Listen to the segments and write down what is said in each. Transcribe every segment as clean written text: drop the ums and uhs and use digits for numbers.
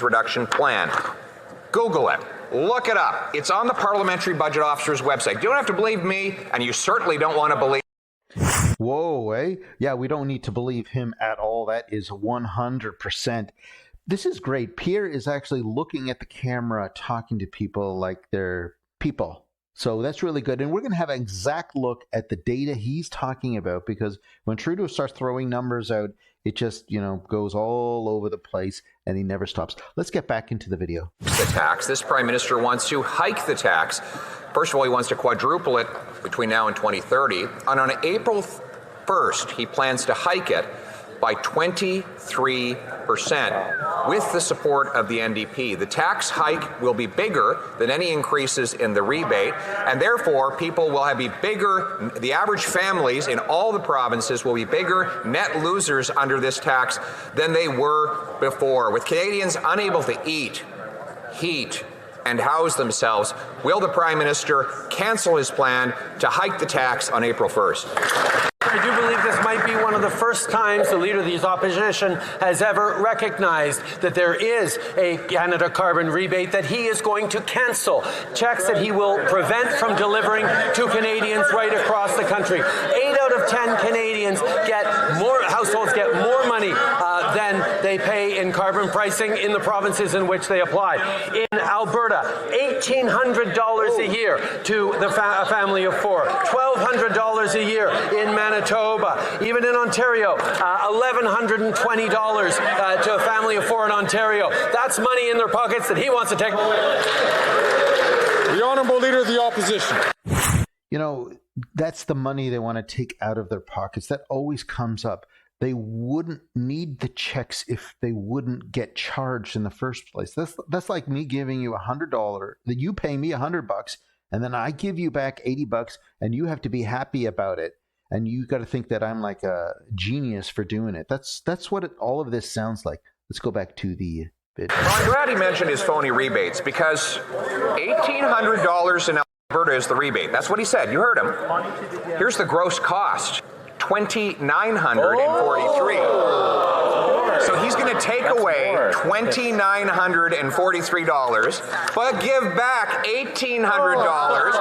reduction plan. Google it. Look it up. It's on the Parliamentary Budget Officer's website. You don't have to believe me, and you certainly don't want to believe. Whoa, eh? Yeah, we don't need to believe him at all. That is 100%. This is great. Pierre is actually looking at the camera, talking to people like they're people. So that's really good. And we're going to have an exact look at the data he's talking about, because when Trudeau starts throwing numbers out, it just, goes all over the place and he never stops. Let's get back into the video. The tax. This Prime Minister wants to hike the tax. First of all, he wants to quadruple it between now and 2030. And on April 1st, he plans to hike it by 23% with the support of the NDP. The tax hike will be bigger than any increases in the rebate, and therefore people will be bigger. The average families in all the provinces will be bigger net losers under this tax than they were before. With Canadians unable to eat, heat, and house themselves, will the Prime Minister cancel his plan to hike the tax on April 1st? I do believe this might be one of the first times the Leader of the Opposition has ever recognized that there is a Canada carbon rebate that he is going to cancel. Checks that he will prevent from delivering to Canadians right across the country. 8 out of 10 Canadians households get more money than they pay in carbon pricing in the provinces in which they apply. In Alberta, $1,800 a year to a family of four. $1,200 a year in Manitoba. Even in Ontario, $1,120 to a family of four in Ontario. That's money in their pockets that he wants to take away. The Honourable Leader of the Opposition. That's the money they want to take out of their pockets. That always comes up. They wouldn't need the checks if they wouldn't get charged in the first place. That's like me giving you $100, that you pay me $100, and then I give you back $80, and you have to be happy about it. And you got to think that I'm like a genius for doing it. That's what all of this sounds like. Let's go back to the video. Well, I'm glad he mentioned his phony rebates, because $1,800 in Alberta is the rebate. That's what he said. You heard him. Here's the gross cost. $2,943. So he's going to take away $2,943, but give back $1,800,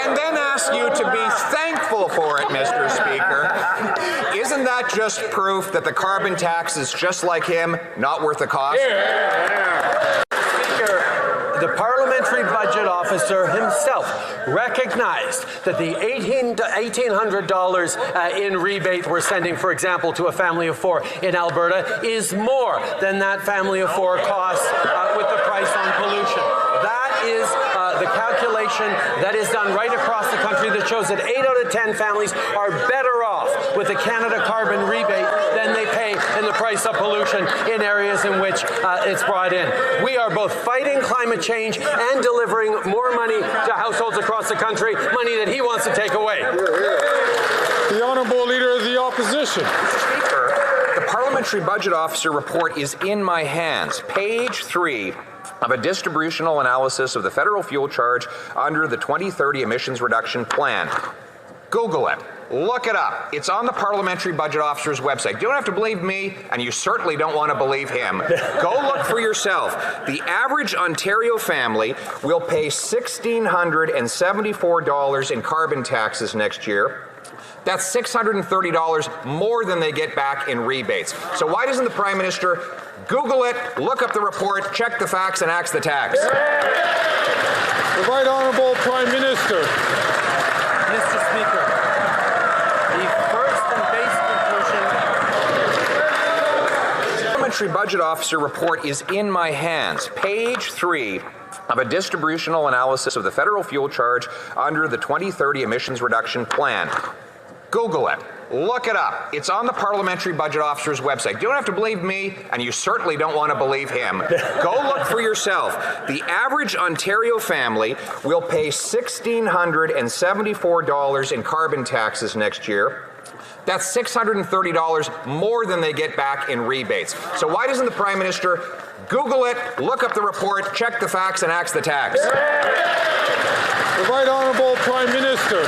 and then ask you to be thankful for it, Mr. Speaker. Isn't that just proof that the carbon tax is just like him, not worth the cost? The Parliamentary Budget Officer himself recognized that the $1,800 in rebate we're sending, for example, to a family of four in Alberta is more than that family of four costs with the price on pollution. That is the calculation that is done right across the country that shows that 8 out of 10 families are better off with the Canada carbon rebate than they pay in the price of pollution in areas in which it's brought in. We are both fighting climate change and delivering more money to households across the country, money that he wants to take away. The Honourable Leader of the Opposition. Speaker, the Parliamentary Budget Officer report is in my hands. Page 3 of a distributional analysis of the federal fuel charge under the 2030 emissions reduction plan. Google it. Look it up. It's on the Parliamentary Budget Officer's website. You don't have to believe me, and you certainly don't want to believe him. Go look for yourself. The average Ontario family will pay $1,674 in carbon taxes next year. That's $630 more than they get back in rebates. So why doesn't the Prime Minister Google it, look up the report, check the facts, and axe the tax? The Right Honourable Prime Minister. Mr. Speaker, the first and basic Parliamentary Budget Officer report is in my hands. Page 3 of a distributional analysis of the federal fuel charge under the 2030 emissions reduction plan. Google it. Look it up. It's on the Parliamentary Budget Officer's website. You don't have to believe me, and you certainly don't want to believe him. Go look for yourself. The average Ontario family will pay $1,674 in carbon taxes next year. That's $630 more than they get back in rebates. So why doesn't the Prime Minister Google it, look up the report, check the facts, and axe the tax? The Right Honourable Prime Minister.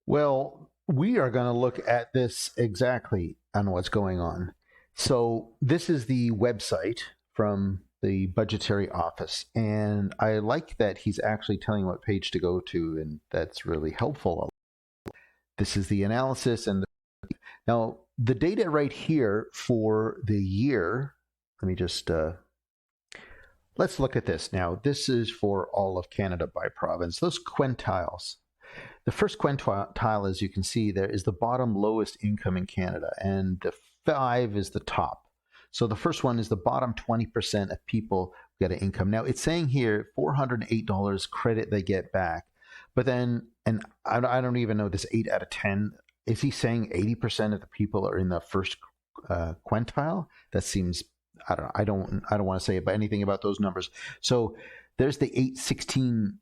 Well, we are going to look at this exactly on what's going on. So this is the website from the budgetary office, and I like that he's actually telling what page to go to, and that's really helpful. This is the analysis, and now the data right here for the year. Let me just let's look at this now. This is for all of Canada by province. Those quintiles. The first quintile, as you can see, there is the bottom lowest income in Canada, and the 5 is the top. So the first one is the bottom 20% of people get an income. Now it's saying here $408 credit they get back, but then, and I don't even know this 8 out of 10. Is he saying 80% of the people are in the first quintile? That seems, I don't want to say anything about those numbers. So there's the $165,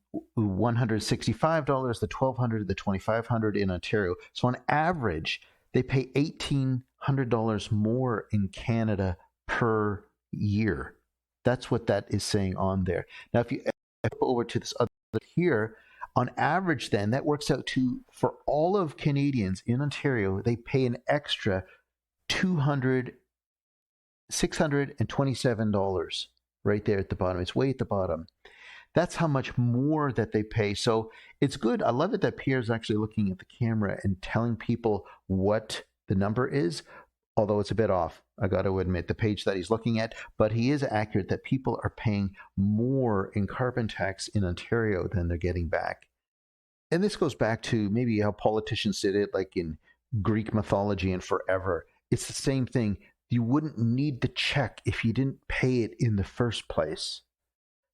the $1,200, the $2,500 in Ontario. So on average, they pay $1,800 more in Canada per year. That's what that is saying on there. Now, if you go over to this other here, on average, then that works out to, for all of Canadians in Ontario, they pay an extra $627 right there at the bottom. It's way at the bottom. That's how much more that they pay. So it's good. I love it that Pierre's actually looking at the camera and telling people what the number is, although it's a bit off, I got to admit, the page that he's looking at, but he is accurate that people are paying more in carbon tax in Ontario than they're getting back. And this goes back to maybe how politicians did it, like in Greek mythology and forever. It's the same thing. You wouldn't need the check if you didn't pay it in the first place.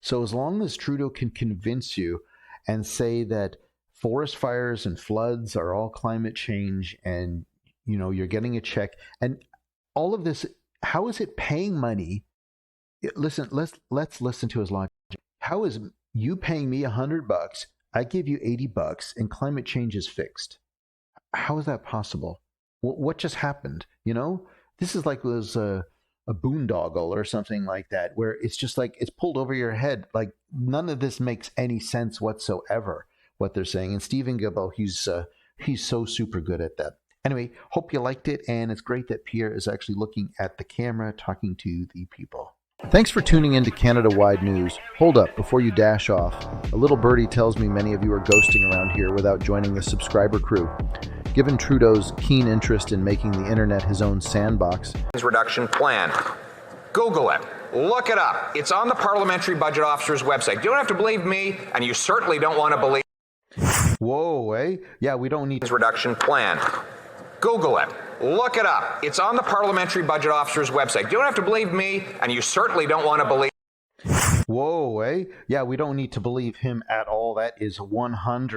So as long as Trudeau can convince you and say that forest fires and floods are all climate change, and you know you're getting a check, and all of this, how is it paying money? Listen, let's listen to his logic. How is you paying me $100? I give you $80, and climate change is fixed. How is that possible? What just happened? You know, this is like it was a boondoggle or something like that, where it's just like it's pulled over your head. Like none of this makes any sense whatsoever, what they're saying. And Stephen Guilbeault, he's so super good at that. Anyway, hope you liked it, and it's great that Pierre is actually looking at the camera, talking to the people. Thanks for tuning in to Canada-Wide News. Hold up, before you dash off. A little birdie tells me many of you are ghosting around here without joining the subscriber crew. Given Trudeau's keen interest in making the internet his own sandbox, reduction plan. Google it. Look it up. It's on the Parliamentary Budget Officer's website. You don't have to believe me, and you certainly don't want to believe. Whoa, eh? Yeah, we don't need reduction plan. Google it. Look it up. It's on the Parliamentary Budget Officer's website. You don't have to believe me, and you certainly don't want to believe. Whoa, eh? Yeah, we don't need to believe him at all. That is 100%